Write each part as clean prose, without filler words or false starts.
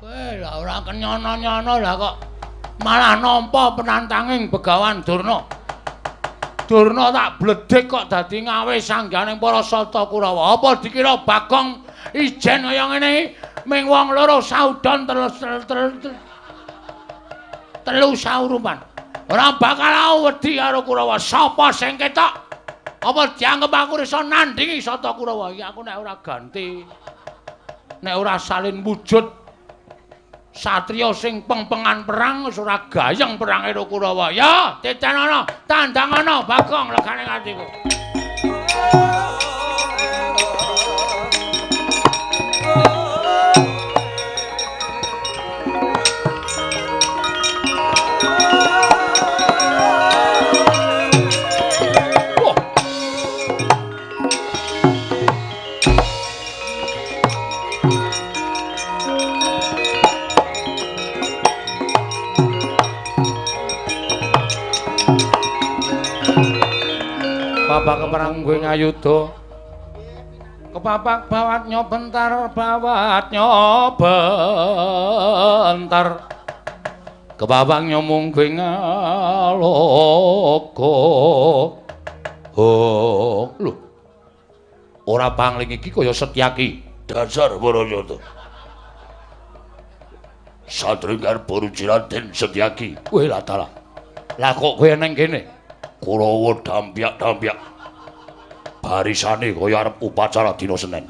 Lah ora kenyono-nyono lah kok malah nampa penantanging Begawan Durna. Durna tak bledhek kok dadi ngawe sangganing para Sata Kurawa. Apa dikira Bagong ijen kaya ngene iki ming wong loro saudon telu saurupan. Ora bakal wedi karo Kurawa. Sapa sing ketok? Apa dianggep aku iso nandingi Sata Kurawa? Iki aku nek ora ganti. Nek ora salin wujud satriya sing pengpengan perang wis ora gayeng perang karo Kurawa. Ya, titenono, tandangono Bagong legane atiku. Bapak keperang gue ngayuda kepapak bawat nyobentar kepapak nyomong gue ngaloko lho ora pangling iki kaya Setyaki dasar Barayata Sadringar Borujiran Setyaki kowe lah dalah lah kok kowe neng kene Kurawa dampyak-dampyak barisane kaya arep upacara dina Senin.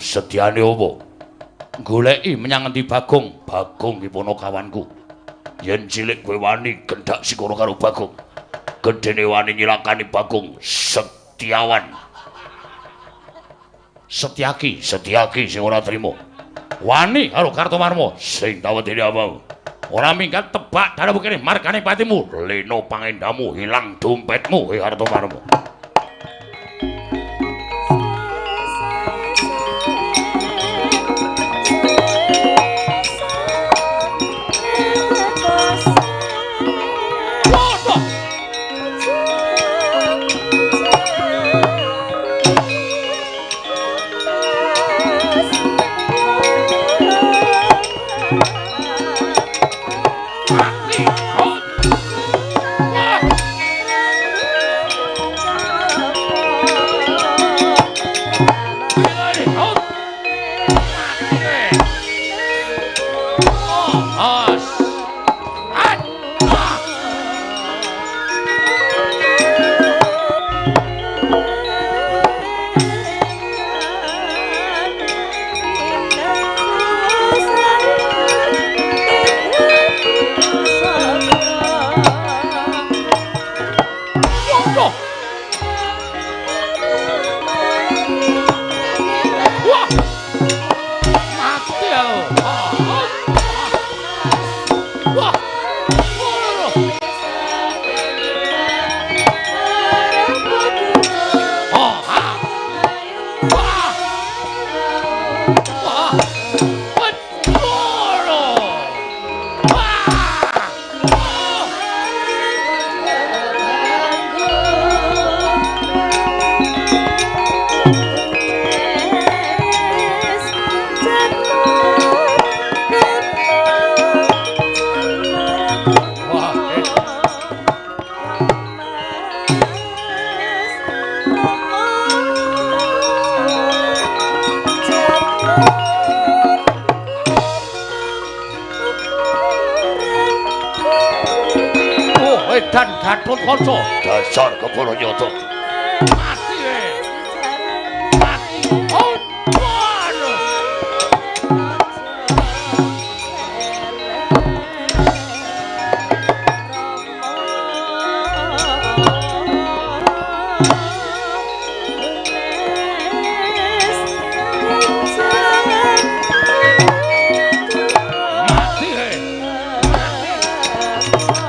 Sediane apa? Goleki menyang endi Bagong? Bagong iki ponokawanku. Yen cilik kowe wani gendhak sikara karo Bagong. Gedene wani nyilakani Bagong Setiawan. Setyaki sing ora trima. Wani karo Kartomarma sing tawedene apa? Ora minggat tebak dalu kene margane patimu leno pangendamu ilang dompetmu Kartomarma. Dan Gatot Kaca dasar Kebarayata mati mati oh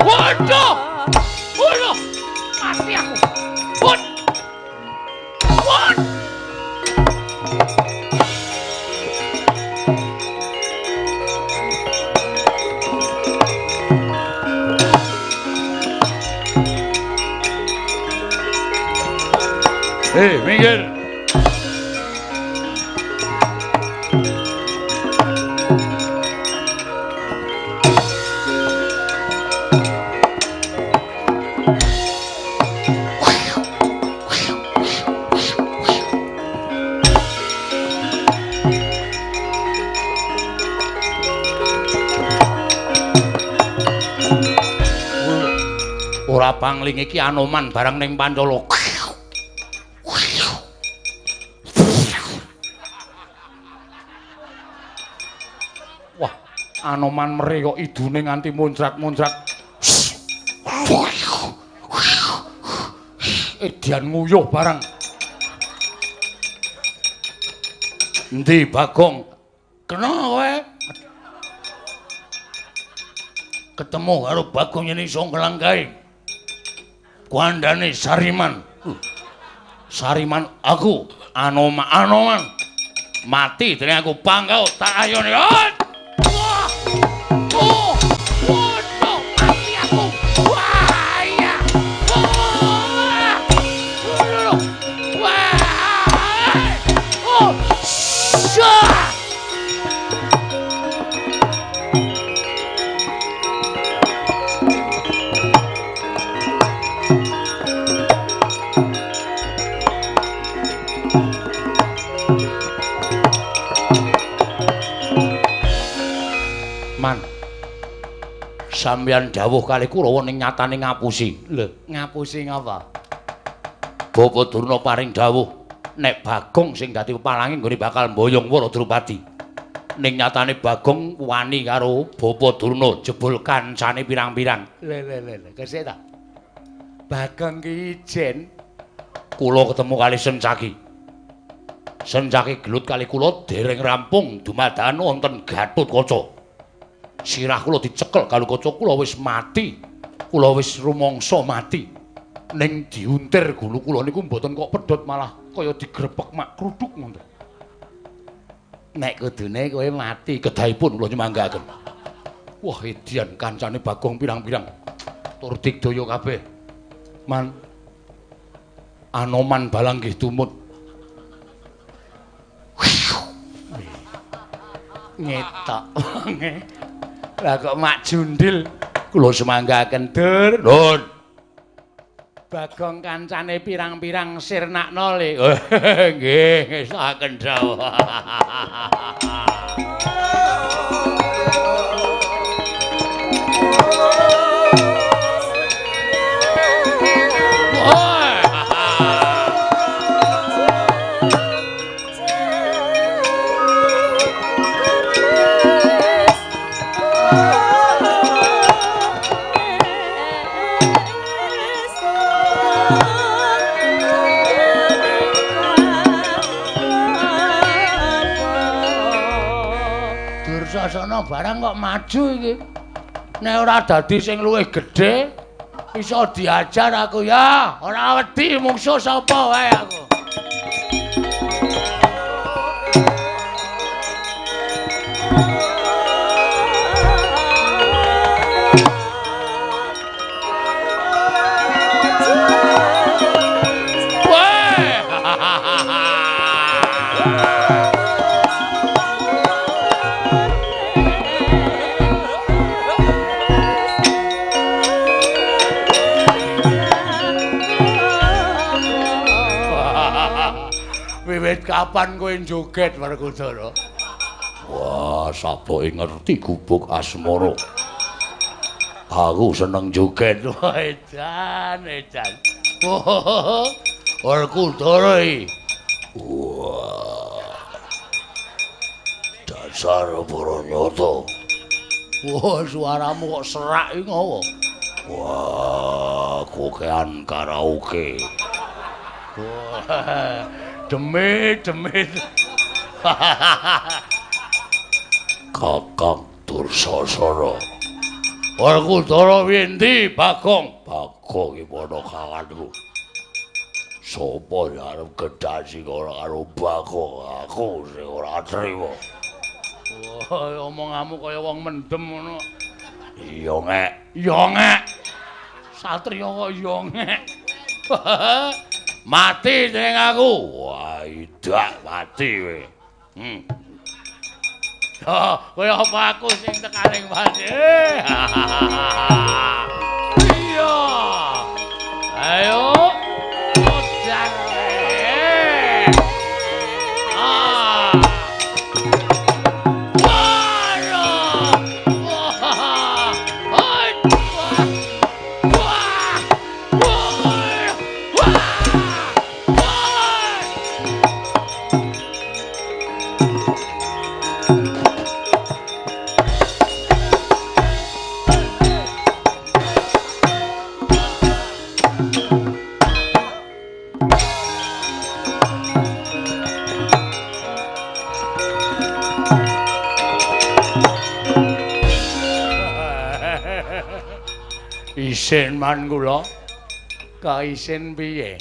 waduh minggir. Ora pangling iki Anoman barang ning Pancala. Wah, Anoman mere kok idune nganti muncrat-muncrat. Edian nguyuh barang. Endi Bagong? Kena kowe? Ketemu karo Bagong yen iso nglangkahi. Kuandane Sariman. Sariman aku Anoman mati dening aku pangkau tak ayone. Wah! Oh! Waduh, mati aku. Wah, iya. Wah! Oh! Syah! Man, sampeyan dawuh kali Kurawa ning nyatane ngapusi. Lho, ngapusi ngapa? Bapa Durna paring dawuh nek Bagong sing dadi pepalangi nggone bakal mboyong Wara Drupadi. Ning nyatane Bagong wani karo Bapa Durna jebul kancane pirang-pirang. Lho, kesik ta? Bagong ki ijen kula ketemu kali Sencaki. Sencaki gelut kali kula dereng rampung dumadakan wonten Gatotkaca. Sirah kula dicekel kalau kaca kula wis mati. Kula wis rumangsa mati. Ning diuntir gulu kula niku mboten kok pedhot malah kaya digrepek mak kruduk ngoten. Nek kudune kowe mati kedahipun kula nyemanggaken. Wah, edian kancane Bagong pirang-pirang. Tur digdaya kabeh. Man Anoman balang nggih tumut. Ngetok. Lah kok mak jundil kula semanggaken Dur. Nun. Bagong kancane pirang-pirang sirnakno le. Nggih, saken dawuh. Dursasana barang kok maju iki. Nek ora dadi sing luwih gedhe, iso diajar aku ya. Ora wedi mungsuh sapa wae aku. Wiwit kapan kowe joget Werkudara? Wah, sapa ngerti gubuk asmara. Aku seneng joget. Wah, edan. Wah, Werkudara iki. Wah. Dasar Bronyoto. Wah, suaramu kok serak iki ngopo? Wah, kokean karaoke. Wah. Demit. Kakang Dursasana. Werkudara winti Bagong? Bagong iki padha kawanku. Sapa sing arep gedhasi karo Bagong? Aku sing ora trima. Wah, omonganmu kaya wong mendem ngono. Iya ngek. Satriya kok iya ngek. Mati ning aku. Wah, idak mati kowe. Ya, kaya apa aku sing tekaning mati. Iya. Ayo. Udan. Ah. Waduh. Wah. Wah. Wah. Wah. Isin man kula. Kaisin piye?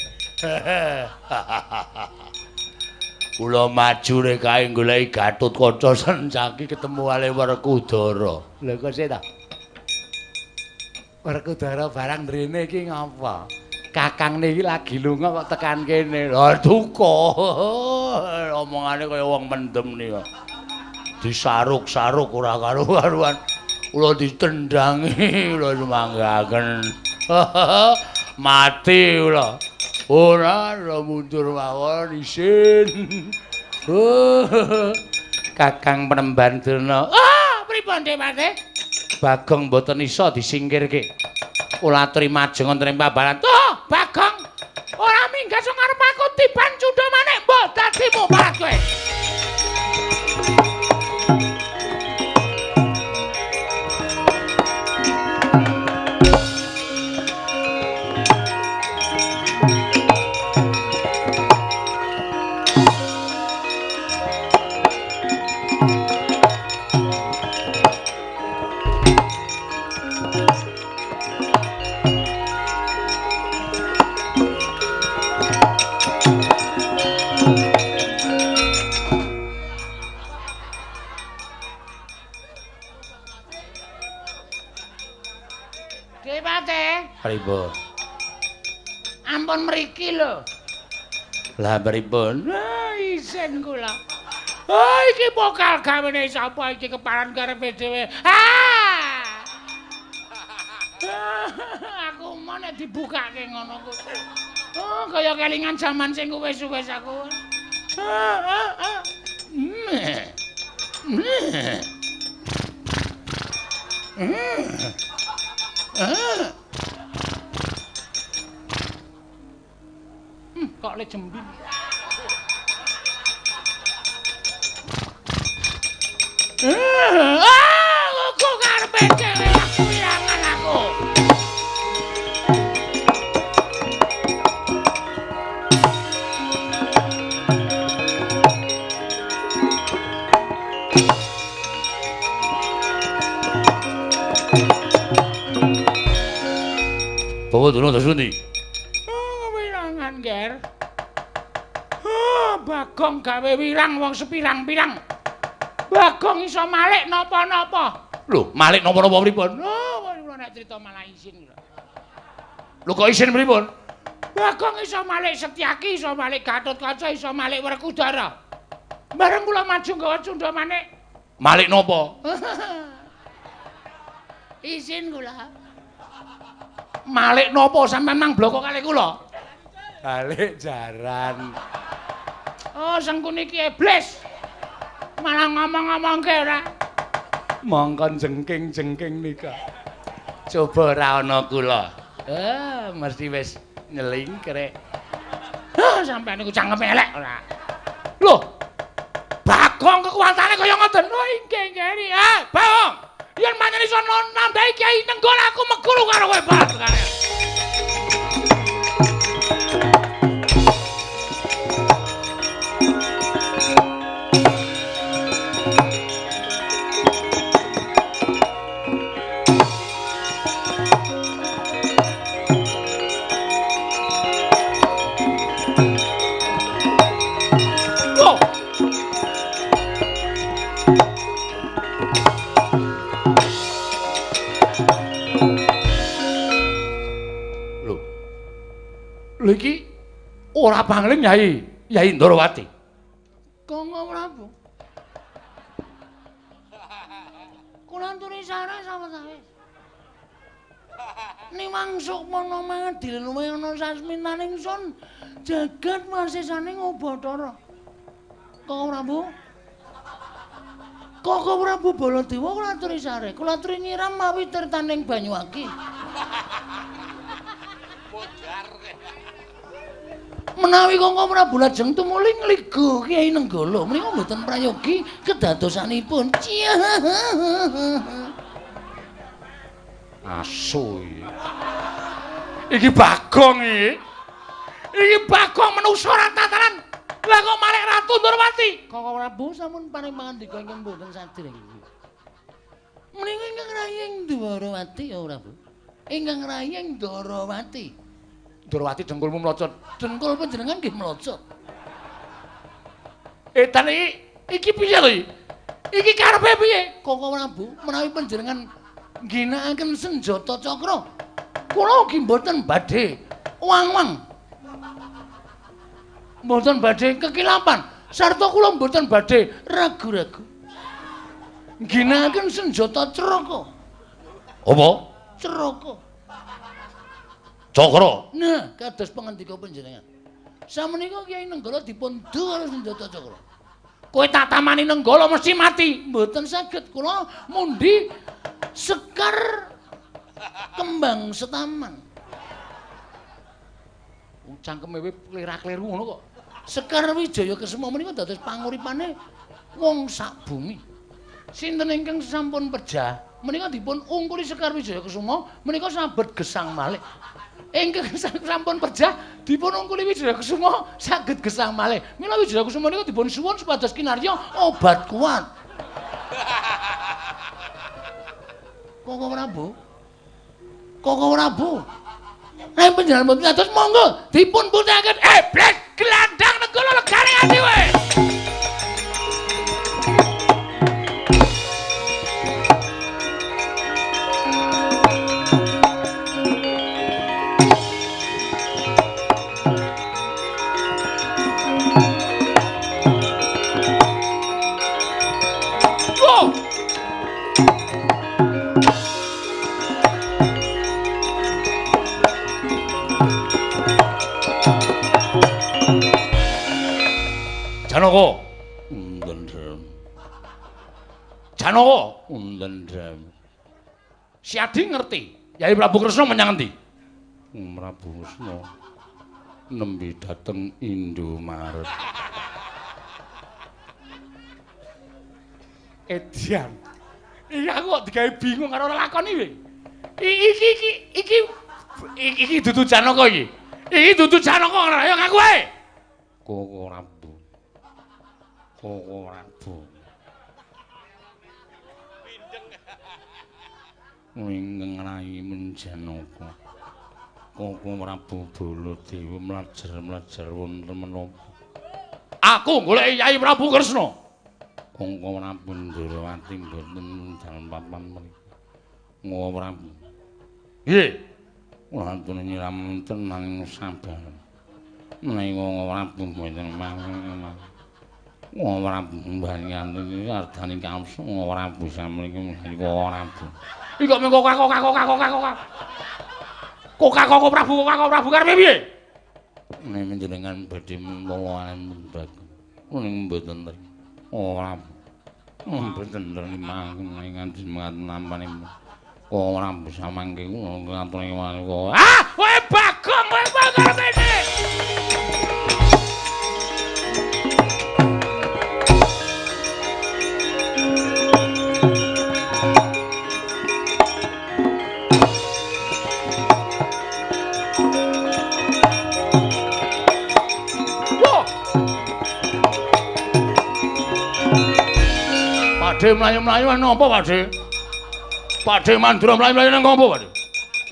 Kula maju rek kae goleki Gatotkaca Sancaki ketemu kali Werkudara. Lha kok sik ta? Werkudara barang drene iki ngapa? Kakangne iki lagi lunga kok tekan kene. Lah duka. Omongane kaya wong mendem nika. Disaruk-saruk ora karo-karuan. Kula ditendangi, kula semanggaken. Mati kula. Ora mundur mawon isin. Kakang Penemban Durna. Pripun Dewate? Bagong mboten isa disingkirke. Kula aturi majeng wonten ing pabalan. Tuh, Bagong. Ora minggat sing arep aku tiban cudha manik mbok dadi muparat kowe. Pripun? Ampun mriki lho. Lah pripun? Isin kula. Iki pokal gawene sapa iki keparan karepe dhewe. Aku mau nek dibukake ngono ku. Kaya kelingan jaman sing wis-wis aku. Kok le jembin. Aku karepe dhewe aku ilangan aku. Bawa Durna Dasuni. Wirangan, Ger. Bagong gawe wirang wong sepirang-pirang. Bagong iso malik napa-napa. Lho, malik napa-napa pripun? Kula nek crita malah isin. Lho kok isin pripun? Bagong iso malik Setyaki, iso malik Gatotkaca, iso malik Werkudara. Bareng kula maju nggawa cundha manik. Malik napa? Isin kula. Malik napa sampean nang bloko kalih kula? Balik jaran. Oh, sengkune iki iblis. Malah ngomong-ngomongke ora. Mongkon jengking-jengking nika. Coba ora ana kula. Mesti wis nyelingkrek. Sampeyan niku cangkeme elek ora. Lho. Bagong kekuatane kaya ngoten. Oh, inggih nggih. Bagong. Yen manyen iso nambahi Kyai Nenggol aku meguru karo kowe bareng. Lho iki ora pangling Nyai Ndrawati. Kanggo Prabu. Kula aturi sareng sama-sama. Niwang Sukmana mangadil luwe ana sasminaning sun jagat wasesane Bathara. Koko Prabu. Koko Prabu Baladewa kula aturi sare, kula aturi nyiram mawi tirtaning Banyuwangi. Menawi Koko Prabu lajeng tumuli ngligo Kyai Nenggala menika mboten prayogi kedadosanipun. Asu iki Bagong iki. Iki Bagong menungsa ora tataran. Lah kok malih Ratu Ndorowati. Koko Prabu sampun paring pangandika ingkang mboten sadèrèng iki. Menika ingkang rayeng Ndorowati ya Prabu. Ingkang rayeng Ndorowati. Ndorowati dengkulmu mlocot. Dengkul panjenengan nggih mlocot. Edan iki piye to iki? Iki karepe piye? Koko Prabu menawi panjenengan ngginakaken senjata cakra. Kula ugi mboten badhe wang-wang. Mboten badhe kekilapan, sarta kula mboten badhe ragu-ragu. Ngginakaken senjata Ceraka. Apa? Ceraka. Cakra. Nah, kados pangandika panjenengan. Sameneika Kyai Nenggala dipun du karo senjata Cakra. Kowe tak tamani Nenggala mesti mati. Mboten saged kula mundi Sekar Kembang Setaman. Cangkeme klera-kleru ngono kok. Sekar Wijaya Kesuma menika dados panguripane wong sak bumi. Sinten ingkang sampun pejah menika dipun ungkuli Sekar Wijaya Kesuma menika sabet gesang malih. Ingkang sampun pejah dipun ungkuli Wijaya Kesuma saged gesang malih. Mila Wijaya Kesuma menika dipun suwun supados kinarya obat kuat. Koko Prabu. Koko Prabu. Panjenengan mboten atus monggo dipun puthaken blas glandang Nenggala legane ati wae. Janaka undendrem. Janaka undendrem. Siadi ngerti Yai Prabu Kresna menyang endi? Prabu Kresna nembe dhateng Indomaret. Edian. Iki aku kok digawe bingung karo lakon iki. Iki dudu Janaka iki. Iki dudu Janaka ayo ngaku wae. Koko Prabu. Koko Prabu. Ingkang rayi Janaka. Koko Prabu Baladewa mlajar-mlajar wonten menapa? Aku golek Yai Prabu Kresna. Koko Prabu Ndorowati mboten dalem papan mriku. Koko Prabu. Nggih. Kula aturi nyiram tenang sabar. Menawi Koko Prabu mboten mangke. Koko Prabu mbanyan iki ardane kamsu Koko Prabu samriki Koko Prabu. Iki kok mengko Koko Prabu karepe piye? Nek panjenengan badhe mlawan bagus. Ning mboten ten. Koko Prabu. Mboten ten mangke nganti nampane. Koko Prabu samangke kula ngaturi kok. Kowe Bagong kowe karepe iki. Pakde mlayu-mlayu napa Pakde? Pakde Mandura mlayu-mlayu nang ngopo Pakde?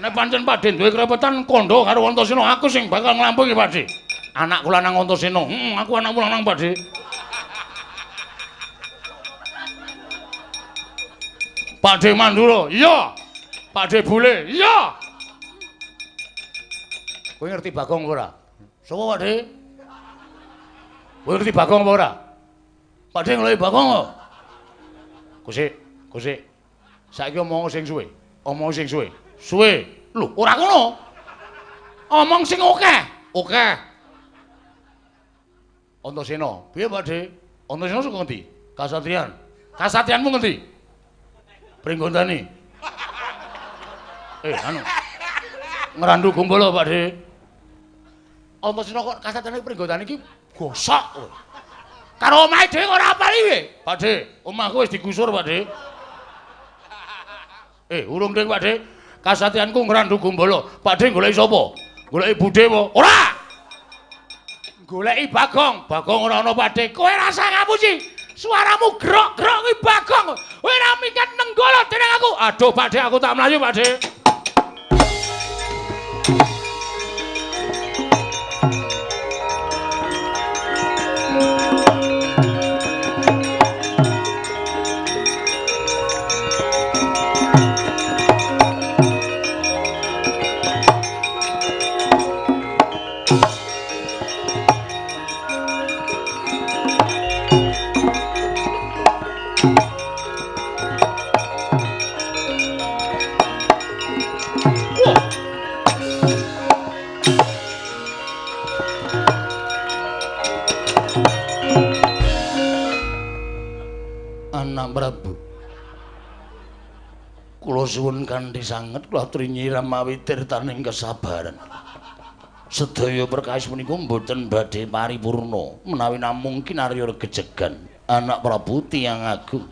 Nek pancen Pakde duwe krepetan kandha karo Antasena, aku sing bakal nglampung iki Pakde. Anak kula nang Antasena. Aku anakmu nang Pakde. Pakde Mandura, iya. Pakde Bule, iya. Kowe ngerti Bagong ora? Sopo Pakde? Kowe ngerti Bagong apa ora? Pakde ngelohi Bagong kok. Kusik. Saiki omong sing suwe. Omong sing suwe. Suwe. Lho, ora ngono. Omong sing akeh. Akeh. Antasena, piye Pakde? Antasena saka ngendi? Kasatriyan. Kasatriyanmu ngendi? Pringgondani. Anu. Ngrandu Gumbala, Pakde. Antasena kok kasatriyan Pringgondani iki gosok kowe. Karo omahe dhewe ora apal iki. Pakde, omahku wis digusur, Pakde. Urung ding, Pakde. Kasatriyanku ngrandu Gumbala. Pakde goleki sapa? Goleki budhe apa? Ora. Goleki Bagong. Bagong ora ana, Pakde. Kowe rasa ngapusi. Suaramu grok-grok kuwi Bagong. Kowe ora minggat nenggala dening aku. Aduh, Pakde, aku tak mlayu, Pakde. Prabu. Kula suwun kanthi sanget kula aturi nyiram mawi tirtaning kesabaran. Sedaya perkawis menika mboten badhe paripurna menawi namung kinarya gejegan anak Prabu tiyang agung.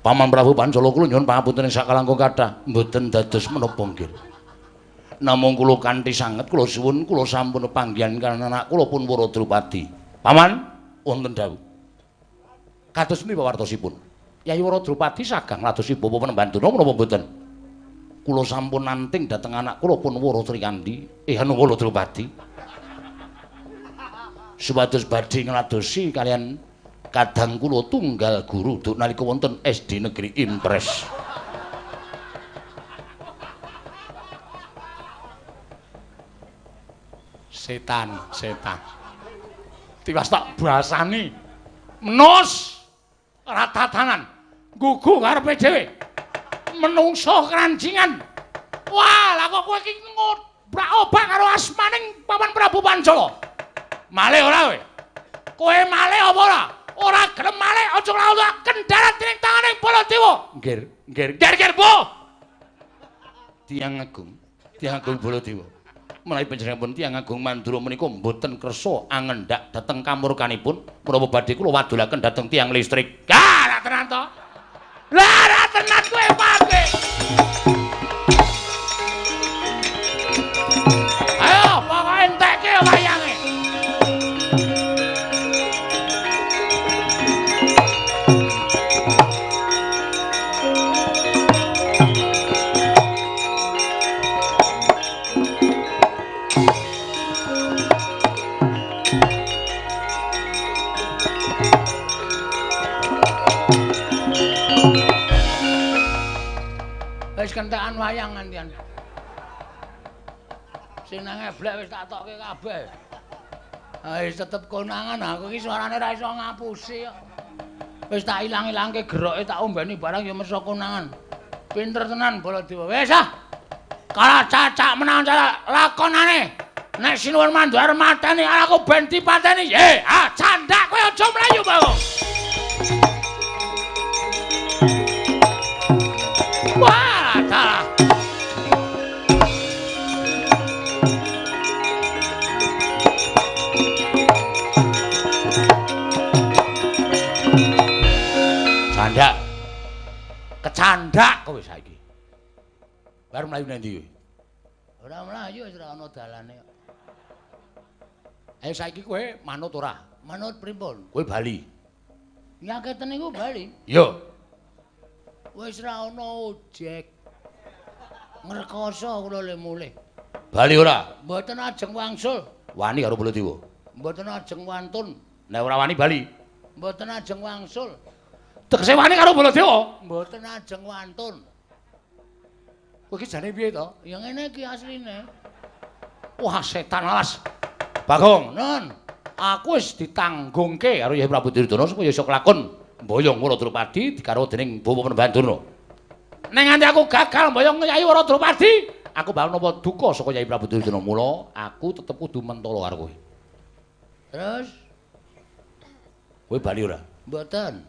Paman Prabu Pancala kula nyuwun pangapunten sak kalangkung kathah mboten dados menapa nggih. Namung kula kanthi sanget kula suwun kula sampun panggihan kaliyan anak kula pun Wara Drupadi. Paman wonten dawuh. Kados menika wartosipun. Yayi Wara Drupadi sagang ladosi bapa Panembantuna menapa mboten? Kula sampun nanting dhateng anak kula pun Wara Trikandi, anu Wara Drupadi. Supados badhe ngladosi kalian kadang kula tunggal guru duk nalika wonten SD Negeri Impres. Setan. Tiwas tak basani. Menos ratatanan gugu karepe dhewe menungso kranjingan. Wah, lah kok kowe iki ngobrak-obrak karo asmaning Paman Prabu Pancala. Malih ora kowe? Kowe malih apa ora? Ora gelem malih aja nglawan kendarat dening tanganing Baladewa. Nggir, Bu. Tiyang Agung Baladewa. Menawi panjenenganipun tiyang agung Mandura menika mboten kersa angendhak dhateng kamurkanipun menapa badhe kula wadulaken dhateng tiyang listrik. Lah tenan to. Lah tenan kowe Pakde. Ayo pokoke entekke wayange. Wis kentekan wayang ngantian. Sing nang eblek wis tak tokke kabeh. Wis tetep konangan aku iki suarane ra iso ngapusi kok. Wis tak ilang-ilangke geroke tak ombeni barang ya mesa konangan. Pinter tenan Baladewa. Wis ah. Kala cacak menawa cara lakonane. Nek sinuwun mandhar mateni aku ben dipateni. Candak kowe aja mlayu, Bagong. Wah, salah. Candak. Kecandak kowe saiki. Bar mlayu nang ndi kowe? Ora mlayu wis ora ana dalane kok. Ayo saiki kowe manut ora? Manut pripun? Kowe bali. Nyaketen niku bali. Yo. Wis ra ana ojek. Ngrekoso kula le mulih. Bali ora? Mboten ajeng wangsul. Wani karo Baladewa. Mboten ajeng wantun. Nek ora wani bali. Mboten ajeng wangsul. Tegese wani karo Baladewa? Mboten ajeng wantun. Kowe iki jane piye to? Ya ngene iki asline. Wah, setan alas. Bagong, nun. Aku wis ditanggungke karo Yai Prabu Duryudana supaya iso kelakon mboyong Wara Drupadi dikaro dening Bapa Panembantuna. nek nganti aku gagal mboyong Nyai Wara Drupadi, aku bakal napa duka saka Nyai Prabu Duryudana. Mula aku tetep kudu mentolo karo kowe. Terus kowe bali ora? Mboten.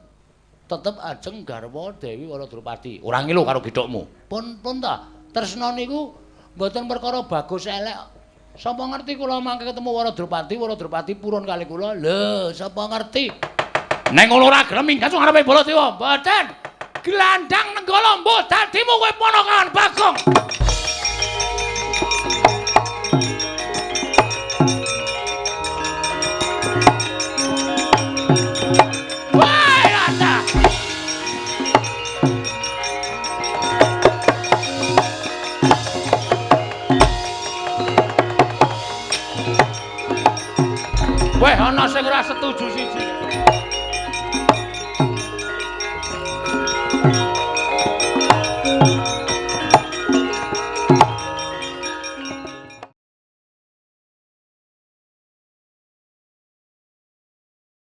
Tetep ajeng garwa Dewi Wara Drupadi. Ora ngilu karo githukmu. Pun ta. Tresna niku mboten perkara bagus elek. Sapa ngerti kula mangke ketemu Wara Drupadi purun kali kula. Lho, sapa ngerti? Nek ngono ora gelem minggat sing ngarepe Baladewa. Mboten. Glandang Nenggala mbuh dadimu kowe ponakan Bagong. Wah, ada. Weh ana sing ora setuju siji.